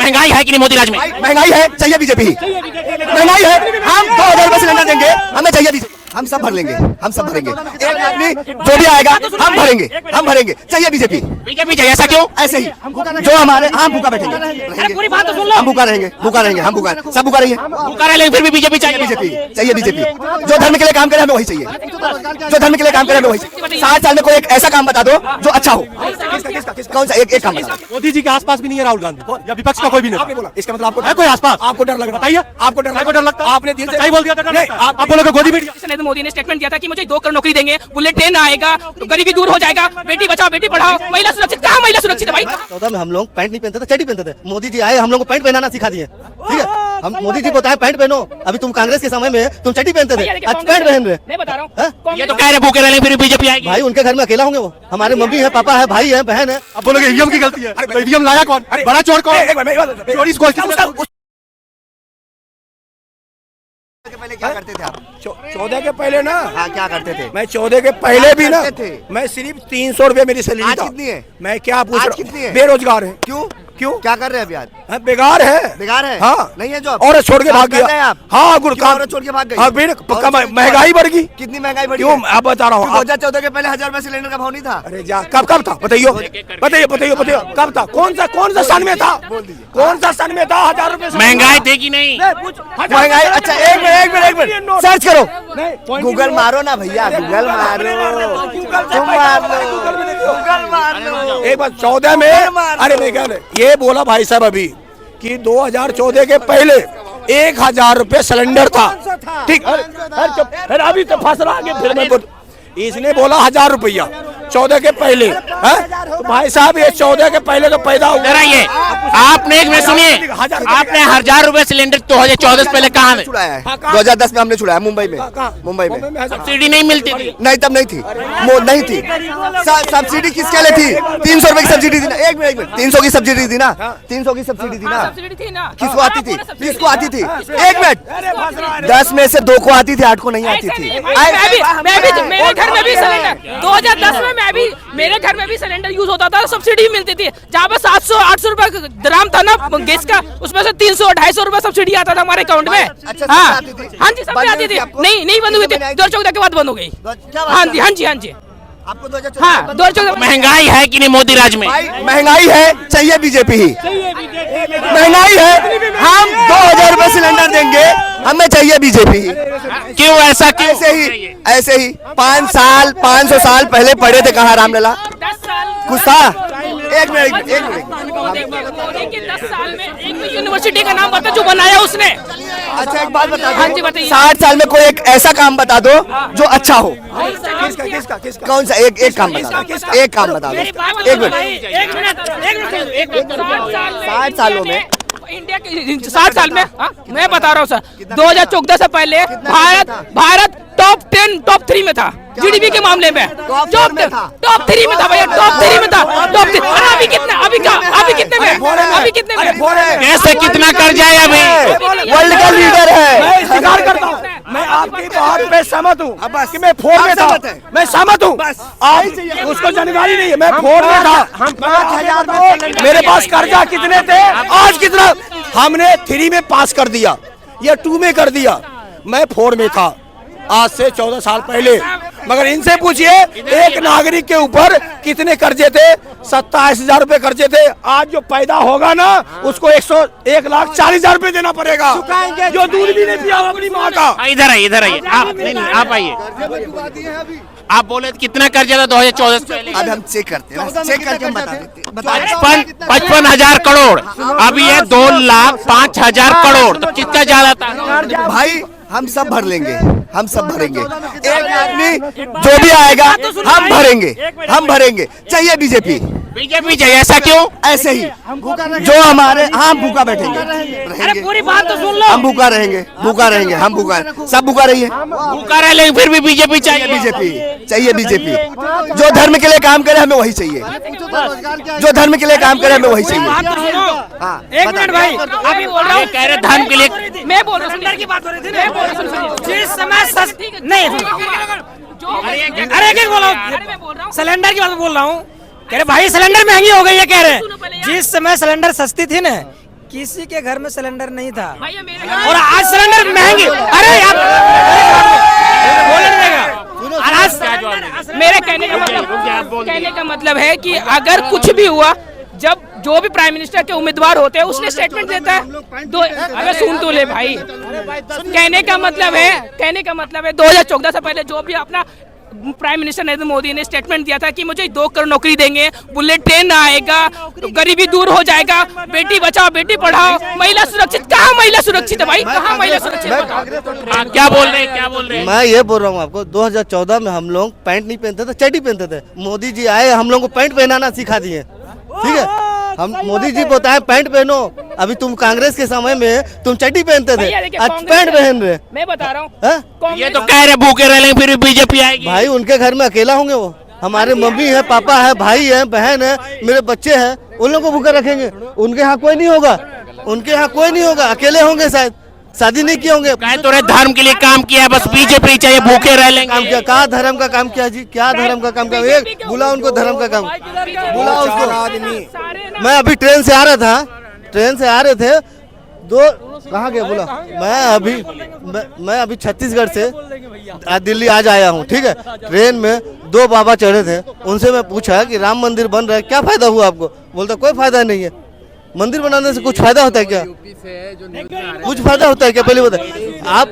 महंगाई है कि नहीं मोदी राज में? महंगाई है, चाहिए बीजेपी। महंगाई है, हम 2000 रुपए सिलेंडर देंगे, हमें चाहिए बीजेपी। हम सब भर लेंगे, हम सब भरेंगे। एक आदमी जो भी आएगा हम भरेंगे, हम भरेंगे, चाहिए बीजेपी। बीजेपी चाहिए, ऐसा क्यों? ऐसे ही जो हमारे हम भूखा बैठेंगे, पूरी बात तो सुन लो। हम भूखा रहेंगे, भूखा रहेंगे, हम भूखा, सब भूखा रही है, भूखा रहे, लेकिन फिर भी बीजेपी चाहिए। बीजेपी चाहिए, बीजेपी। जो धर्म के लिए काम करे हमें वही चाहिए, जो धर्म के लिए काम करे हमें वही चाहिए। 60 साल में कोई एक ऐसा काम बता दो जो अच्छा हो। कौन सा एक काम बता दो। मोदी जी के आसपास भी नहीं है राहुल गांधी या विपक्ष का कोई भी नहीं। बोला इसका मतलब आपको है कोई आसपास? आपको डर लग रहा बताइए, आपको डर लगता? आपने दिल से सही बोल दिया था। आप बोलोगे गोदी मीडिया। नरेंद्र मोदी ने स्टेटमेंट दिया था कि मुझे 2 करोड़ नौकरी देंगे, बुलेट ट्रेन आएगा, तो गरीबी दूर हो जाएगा, बेटी बचाओ बेटी पढ़ाओ, महिला सुरक्षित। कहाँ महिला सुरक्षित है भाई? 14 में हम लोग पैंट नहीं पहनते थे, चड्डी पहनते थे। मोदी जी आए, हम लोग को पैंट पहनाना सिखा दिए। ठीक है, हम मोदी जी बताए पैंट पहनो। अभी तुम कांग्रेस के समय में तुम चड्डी पहनते थे, आज पैंट पहन रहे। मैं बता रहा हूँ, ये तो कह रहे भूखे रहे, फिर बीजेपी आएगी। भाई उनके घर में अकेला होंगे वो, हमारे मम्मी है, पापा है, भाई है, बहन है। अब बोलोगे ईवीएम की गलती है। तो ईवीएम लाया कौन? बड़ा चोर कौन? चोरी पहले क्या करते थे आप? 14 के पहले ना, हाँ क्या करते थे? मैं 14 के पहले भी ना थे। मैं सिर्फ 300 रुपए मेरी सैलरी आज था। कितनी है? मैं क्या पूछ आज रहा कितनी है? हूँ, बेरोजगार है। क्यों क्यों क्या कर रहे हैं अभी? आज हाँ, बेकार है। बेकार है? हाँ, नहीं है जॉब। और छोड़ के काम भाग कर रहे हैं गया आप? हाँ गुड़ क्यों काम औरत छोड़ के भाग गई? हाँ फिर महंगाई बढ़ गई। कितनी महंगाई बढ़ी? क्यों अब बता रहा हूँ। 2014 के पहले 1000 रुपए सिलेंडर का भाव नहीं था। अरे जा, कब था बताइयो, बताइयो कब था? कौन सा सन में था? कौन सा सन में था 1000 रुपए? महंगाई थी कि नहीं? महंगाई अच्छा एक मिनट सर्च करो, गूगल मारो ना भैया, गूगल मारो, तुम मार लो। एक बार 14 में, अरे मैं क्या ये बोला भाई साहब अभी कि 2014 के पहले 1000 रुपए सिलेंडर था। ठीक, फिर अभी तो फंस रहा है। फिर मैं इसने बोला 1000 रुपया 14 के पहले है? तो भाई साहब ये 14 के पहले तो पैदा हुआ। जरा ये आपने एक मिनट सुनिए, आपने 1000 रुपए सिलेंडर 2014 से पहले कहाँ में छुड़ाया है? 2010 में हमने छुड़ाया, मुंबई में। मुंबई में सब्सिडी नहीं मिलती थी? नहीं, तब नहीं थी, नहीं थी। सब्सिडी किसके लिए थी? 300 रुपए की सब्सिडी थी ना। एक मिनट, 300 की सब्सिडी थी ना, 300 की सब्सिडी थी ना। किसको आती थी? किसको आती थी? एक मिनट, 10 में से 2 को आती थी, 8 को नहीं आती थी। मेरे घर में भी सिलेंडर 2010 में मेरे घर में भी सिलेंडर यूज होता था, सब्सिडी मिलती थी। जहाँ पे 700-800 रुपए दाम था ना गैस का, उसमें से 300-250 रुपए सब्सिडी आता था हमारे अकाउंट में। हाँ जी, सब आती थी। नहीं बंद हुई थी, 2014 के बाद बंद हो गई। हाँ जी आपको 2014 महंगाई है कि नहीं मोदी राज में? महंगाई है, चाहिए बीजेपी ही। महंगाई है, हम 2000 रुपए सिलेंडर देंगे, हमें चाहिए बीजेपी ही। क्यों ऐसा? क्यों ऐसे ही 500 साल पहले पढ़े थे कहाँ रामलला? 10 साल कुछ था? एक मिनट मोदी के 10 साल में एक भी यूनिवर्सिटी का नाम बता जो बनाया उसने। अच्छा एक बात बता दो। हाँ जी बताइए। 60 साल में कोई एक ऐसा काम बता दो जो अच्छा हो। किसका? कौन सा? एक काम बता दो, एक काम बता दो। एक मिनट, 60 सालों में इंडिया के 60 साल में मैं बता रहा हूँ सर, 2014 से पहले भारत टॉप 3 में था जीडीपी के मामले में। टॉप 3 में था भैया, टॉप 3 में था। अभी कितने में? कैसे कितना कर्जा है अभी? वर्ल्ड का लीडर है। मैं स्वीकार करता हूँ, मैं आपकी बात पे सहमत हूँ कि मैं 4 में था। मैं सहमत हूँ, आप उसको जानकारी नहीं है। मैं 4 में था, हम 5000 मेरे पास कर्जा कितने थे, आज कितना? हमने 3 में पास कर दिया या 2 में कर दिया। मैं 4 में था आज से 14 साल पहले। मगर इनसे पूछिए एक नागरिक के ऊपर कितने कर्जे थे? 27,000 रुपए कर्जे थे। आज जो पैदा होगा ना उसको 1,40,000 रुपए देना पड़ेगा, जो दूध भी नहीं पिया अपनी माँ का। इधर आइए आप आइए। आप बोले कितना कर्जा था 2014 से पहले? अब हम चेक करते हैं, चेक करके हम बता देते हैं। 55,000 करोड़, अभी है 2,05,000 करोड़, तो कितना ज्यादा था भाई? हम सब भर लेंगे, हम सब भरेंगे। एक आदमी जो भी आएगा हम भरेंगे, चाहिए बीजेपी। चाहिए, ऐसा क्यों? ऐसे ही जो हमारे हम भूखा बैठेंगे, अरे पूरी बात तो सुन लो। हम भूखा रहेंगे, हम भूखा, सब भूखा रही है। भूखा रहे, लेकिन फिर भी बीजेपी चाहिए। चाहिए बीजेपी। जो धर्म के लिए काम करे हमें वही चाहिए, जो धर्म के लिए काम करे हमें वही चाहिए। हाँ, एक मिनट भाई, अभी बोल रहा हूँ, कह रहे धर्म के लिए। मैं बोल रहा हूँ की बात हो रही थी, मैं बोल रहा हूँ जिस समय नहीं, अरे एक बोल रहा हूँ, सिलेंडर की बात बोल रहा हूँ। कह रहे भाई सिलेंडर महंगी हो गई है, कह रहे जिस समय सिलेंडर सस्ती थी ना किसी के घर में सिलेंडर नहीं था भैया मेरे और आज सिलेंडर महंगे। अरे यार मेरे कहने का मतलब है कि अगर कुछ भी हुआ, जब जो भी प्राइम मिनिस्टर के उम्मीदवार होते हैं उसने स्टेटमेंट देता है। अगर सुन तो ले भाई, कहने का मतलब है 2014 से पहले जो भी अपना प्राइम मिनिस्टर नरेंद्र मोदी ने स्टेटमेंट दिया था कि मुझे 2 करोड़ नौकरी देंगे, बुलेट ट्रेन आएगा, गरीबी दूर हो जाएगा, बेटी बचाओ बेटी पढ़ाओ, महिला सुरक्षित। कहाँ महिला सुरक्षित है भाई, कहाँ महिला सुरक्षित है? क्या बोल रहे हैं? मैं ये बोल रहा हूँ आपको, 2014 में हम लोग पैंट नहीं पहनते थे, चड्डी पहनते थे। मोदी जी आए, हम लोग को पैंट पहनाना सिखा दिए, ठीक है। हम मोदी जी बताए पैंट पहनो, अभी तुम कांग्रेस के समय में तुम चड्डी पहनते थे, आज पैंट पहन रहे। मैं बता रहा हूँ, ये तो कह रहे भूखे रह लेंगे फिर बीजेपी आएगी। भाई उनके घर में अकेला होंगे वो, हमारे मम्मी है, पापा है, भाई है, बहन है, मेरे बच्चे हैं, उन लोगों को भूखे रखेंगे? उनके यहाँ कोई नहीं होगा, उनके यहाँ कोई नहीं होगा, अकेले होंगे, शायद शादी नहीं किए होंगे। कहे तो धर्म के लिए काम किया है, बस बीजेपी चाहिए, भूखे रह लेंगे। काम किया, कहा धर्म का काम किया जी, क्या धर्म का काम किया? एक बुला उनको धर्म का काम, बुला उसको। मैं अभी ट्रेन से आ रहे थे, दो कहाँ गया बोला, मैं अभी छत्तीसगढ़ से दिल्ली आज आया हूँ, ठीक है। ट्रेन में 2 बाबा चढ़े थे, उनसे मैं पूछा कि राम मंदिर बन रहा है, क्या फायदा हुआ आपको? बोलता कोई फायदा नहीं है। मंदिर बनाने से कुछ फायदा होता है क्या? कुछ फायदा होता है क्या? पहले बताए आप।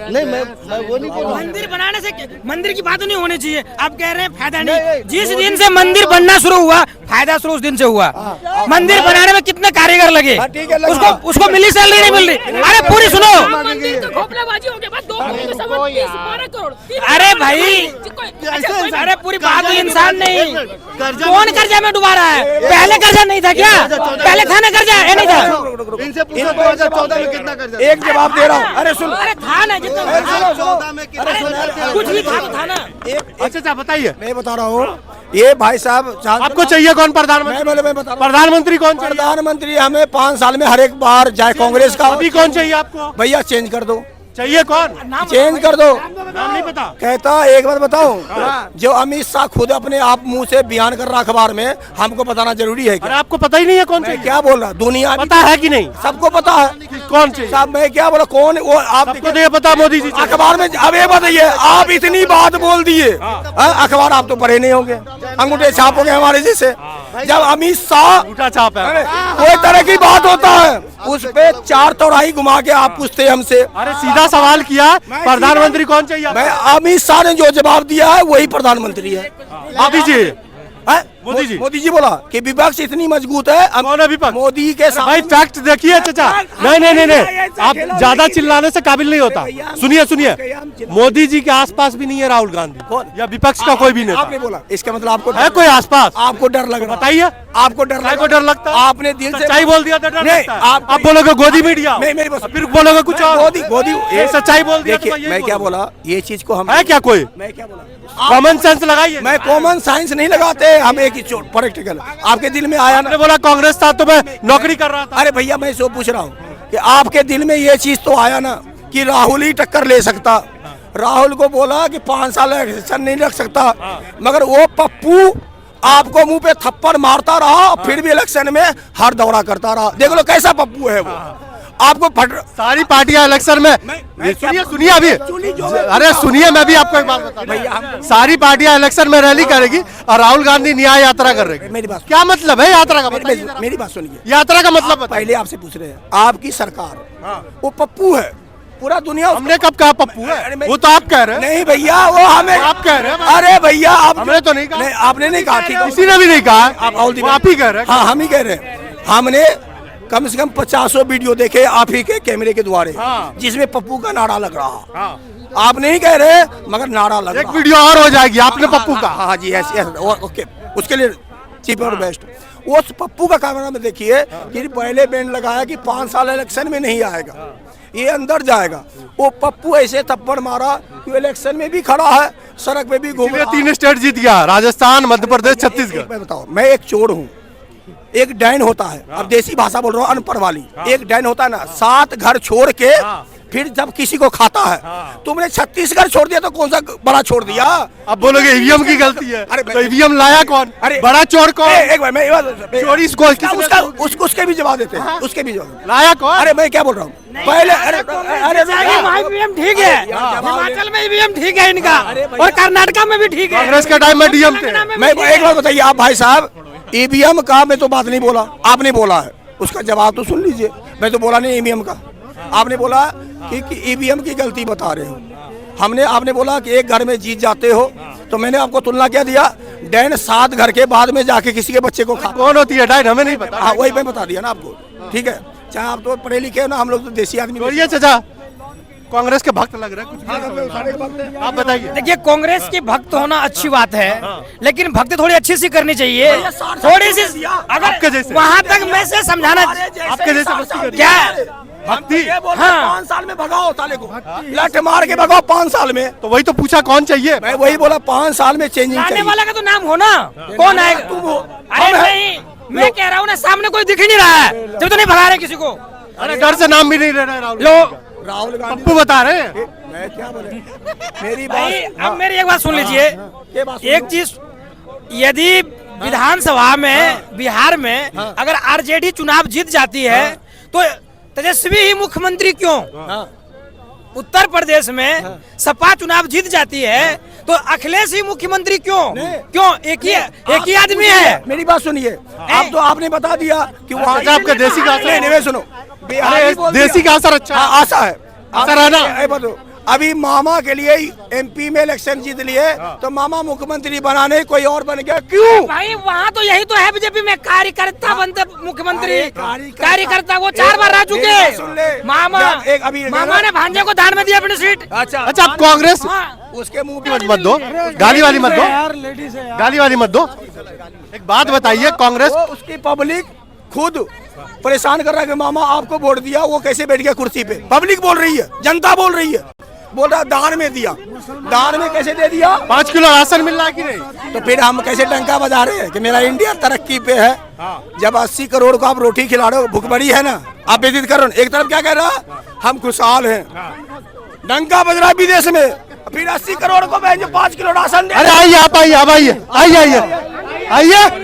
नहीं मैं वो नहीं बोल रहा। मंदिर बनाने से मंदिर की बात नहीं होनी चाहिए। आप कह रहे हैं फायदा नहीं, जिस दिन से मंदिर बनना शुरू हुआ फायदा शुरू उस दिन से हुआ। मंदिर बनाने में कितने कारीगर लगे, उसको मिली सैलरी नहीं मिल रही। अरे पूरी सुनो, अरे भाई, अरे पूरी बात इंसान नहीं, कौन कर्जा में डुबा रहा है? पहले कर्जा नहीं था क्या? पहले खाना कर्जा है नहीं था? इनसे 2014 में कितना कर्जा? एक जवाब दे रहा हूँ। अरे सुन, अरे था ना जितना, 2014 में कुछ भी था ना। अच्छा बताइए, मैं बता रहा हूँ, ये भाई साहब आपको चाहिए कौन प्रधानमंत्री? मैं बता रहा हूँ। प्रधानमंत्री कौन चाहिए? प्रधानमंत्री हमें 5 साल में हर एक बार, चाहे कांग्रेस का। अभी कौन चाहिए आपको? भैया चेंज कर दो, चाहिए कौन? चेंज कर दो। नाम नहीं पता? कहता एक बात बताऊं, जो अमित शाह खुद अपने आप मुंह से बयान कर रहा अखबार में, हमको बताना जरूरी है अरे क्या? आपको पता ही नहीं है कौन मैं चाहिए? क्या बोल रहा, दुनिया पता है कि नहीं? सबको पता है कौन चाहिए? साहब। मैं क्या बोला, कौन वो आप आपको तो ये पता मोदी जी चाहिए। अखबार में। अब ये बताइए, आप इतनी बात बोल दिए, अखबार आप तो पढ़े नहीं होंगे, अंगूठे छाप हो गए हमारे जैसे। जब अमित शाह झूठा छाप है। कोई तरह की बात होता है, उस पे 4 चौराही घुमा के आप पूछते हैं हमसे। अरे सीधा सवाल किया, प्रधानमंत्री कौन चाहिए? मैं अमित शाह ने जो जवाब दिया है वही प्रधानमंत्री है। मोदी जी। मोदी जी। मोदी जी बोला कि विपक्ष इतनी मजबूत है। कौन है विपक्ष? मोदी के भाई फैक्ट देखिए चाचा। नहीं, आप ज्यादा चिल्लाने से काबिल नहीं होता। सुनिए, मोदी जी के आसपास भी नहीं है राहुल गांधी या विपक्ष का कोई भी नहीं। आपने बोला, इसका मतलब आपको है कोई आसपास? आपको डर लग रहा? बताइए, आपको डर लगता है? आपने दिल से सच्चाई बोल दिया तो डर लगता है? आप बोलोगे गोदी मीडिया, फिर बोलोगे कुछ और। गोदी सच्चाई बोल दिया। मैं क्या बोला, ये चीज को हम है क्या कोई? मैं क्या बोला, कॉमन सेंस लगाइए। मैं कॉमन साइंस नहीं लगाते, हम एक ही प्रैक्टिकल। आपके दिल में आया ना? बोला कांग्रेस था तो मैं नौकरी कर रहा था। अरे भैया मैं सो पूछ रहा हूँ कि आपके दिल में ये चीज तो आया ना कि राहुल ही टक्कर ले सकता। राहुल को बोला कि 5 साल इलेक्शन नहीं लग सकता, मगर वो पप्पू आपको मुंह पे थप्पड़ मारता रहा, फिर भी इलेक्शन में हर दौरा करता रहा। देख लो कैसा पप्पू है वो। आपको सारी पार्टियां इलेक्शन में सुनिए अभी, अरे सुनिए, मैं भी आपको एक बात बता रहा हूं। सारी पार्टियां इलेक्शन में रैली करेगी और राहुल गांधी न्याय यात्रा कर रही। मेरी बात, क्या मतलब है यात्रा का? मेरी बात सुनिए, यात्रा का मतलब पहले आपसे पूछ रहे हैं। आपकी सरकार वो पप्पू है, पूरा दुनिया। हमने कब कहा पप्पू है? वो तो आप कह रहे हैं। नहीं भैया, वो हमें आप कह रहे हैं। अरे भैया, हमने तो नहीं कहा। आपने नहीं कहा, ठीक है, किसी ने भी नहीं कहा। आप ही कह रहे हैं। हाँ, हम ही कह रहे हैं। हमने कम से कम 50 वीडियो देखे आप ही के कैमरे के द्वारे, जिसमें पप्पू का नारा लग रहा। आप नहीं कह रहे, मगर नारा लग रहा। एक वीडियो और हो जाएगी आपने पप्पू का। हाँ जी, ओके, उसके लिए चीफ और बेस्ट। उस पप्पू का कैमरा में देखिए कि पहले बैंड लगाया कि 5 साल इलेक्शन में नहीं आएगा, ये अंदर जाएगा। वो पप्पू ऐसे थप्पड़ मारा कि इलेक्शन में भी खड़ा है, सड़क पे भी घूम रहा। 3 स्टेट जीत गया, राजस्थान, मध्य प्रदेश, छत्तीसगढ़। मैं बताओ, मैं एक चोर हूँ, एक डैन होता है, अब देसी भाषा बोल रहा हूँ, अनपढ़ वाली। एक डैन होता है ना, 7 घर छोड़ के फिर जब किसी को खाता है, तुमने छत्तीसगढ़ छोड़ दिया तो कौन सा बड़ा छोड़ दिया? अब बोलोगे ईवीएम की गलती है। अरे तो ईवीएम लाया कौन? अरे बड़ा चोर कौन? एक बार मैं चोरी उसके भी जवाब देते हैं, उसके भी जवाब। लाया कौन? अरे मैं क्या बोल रहा हूँ पहले, अरे ईवीएम ठीक है, हिमाचल में ईवीएम ठीक है इनका, और कर्नाटका में भी ठीक है। कांग्रेस के टाइम में डीएम थे। मैं एक बात बताइए आप भाई साहब, ईवीएम का मैं तो बात नहीं बोला, आपने बोला है, उसका जवाब तो सुन लीजिए। मैं तो बोला नहीं ईवीएम का, आपने बोला कि ईवीएम की गलती बता रहे हो। आपने बोला कि एक घर में जीत जाते हो, तो मैंने आपको तुलना क्या दिया, डैन 7 घर के बाद में जाके किसी के बच्चे को खा। कौन होती है डायन? हमें नहीं पता। हाँ वही मैं बता दिया ना आपको, ठीक है। चाहे आप तो पढ़े लिखे हो ना, हम लोग तो देसी आदमी। बोलिए चाचा, कांग्रेस के भक्त लग रहे हैं, कुछ भी आप बताइए। देखिए, कांग्रेस के भक्त होना अच्छी बात है, लेकिन भक्ति थोड़ी अच्छी सी करनी चाहिए, थोड़ी सी। आपके जैसे वहाँ तक मैं से समझाना, आपके जैसे भक्ति करिए। क्या भक्ति? हाँ 5 साल में भगाओ साले को, लठ मार के भगाओ 5 साल में। तो वही तो पूछा कौन चाहिए? मैं वही बोला 5 साल में चेंजिंग आने चाहिए। वाला का तो नाम हो ना, कौन आएगा? तुम हो। अरे नहीं, मैं कह रहा हूँ ना, सामने कोई दिख ही नहीं रहा है, जब तो नहीं भगा रहे किसी को। अरे डर से नाम भी नहीं ले रहे राहुल। लो, राहुल गांधी पप्पू बता रहे हैं। मैं क्या बोले, मेरी भाई बात अब मेरी एक बात सुन लीजिए। ये बात एक चीज, यदि विधानसभा में बिहार में अगर आरजेडी चुनाव जीत जाती है, तो तेजस्वी ही मुख्यमंत्री क्यों? उत्तर प्रदेश में सपा चुनाव जीत जाती है, तो अखिलेश ही मुख्यमंत्री क्यों? क्यों? एक ही आदमी है। मेरी बात सुनिए, आप तो आपने बता दिया कि वहाँ आपका देसी का असर- नहीं, सुनो, अरे देसी का असर अच्छा है। आशा है, असर है ना? बताओ, अभी मामा के लिए एमपी में इलेक्शन जीत लिए, तो मामा मुख्यमंत्री बनाने कोई और बन गया, क्यों? भाई वहाँ तो यही तो है, बीजेपी में कार्यकर्ता बनते मुख्यमंत्री, अरे कार्यकर्ता वो 4 बार रह मेरी बात सुन ले। चुके। मामा अभी मामा ने भांजे को दान में दिया अपनी सीट। अच्छा आप कांग्रेस उसके मुंह मत दो, गाली वाली मत दो, गाली वाली मत दो। एक बात बताइए, कांग्रेस उसकी पब्लिक खुद परेशान कर रहा है कि मामा आपको वोट दिया, वो कैसे बैठ गया कुर्सी पे? पब्लिक बोल रही है, जनता बोल रही है, बोल रहा दान में दिया। दान में कैसे दे दिया? 5 किलो राशन मिल रहा है कि नहीं? तो फिर हम कैसे डंका बजा रहे हैं कि मेरा इंडिया तरक्की पे है, जब 80 करोड़ को आप रोटी खिला रहे हो, भूख बड़ी है ना, आप बेइज्जत कर रहे हो। एक तरफ क्या कह रहा, हम खुशहाल हैं, डंका बज रहा है विदेश में, फिर 80 करोड़ को 5 किलो राशन दे। अरे आइए, आप आइए, आप आइए, आइए आइए आइए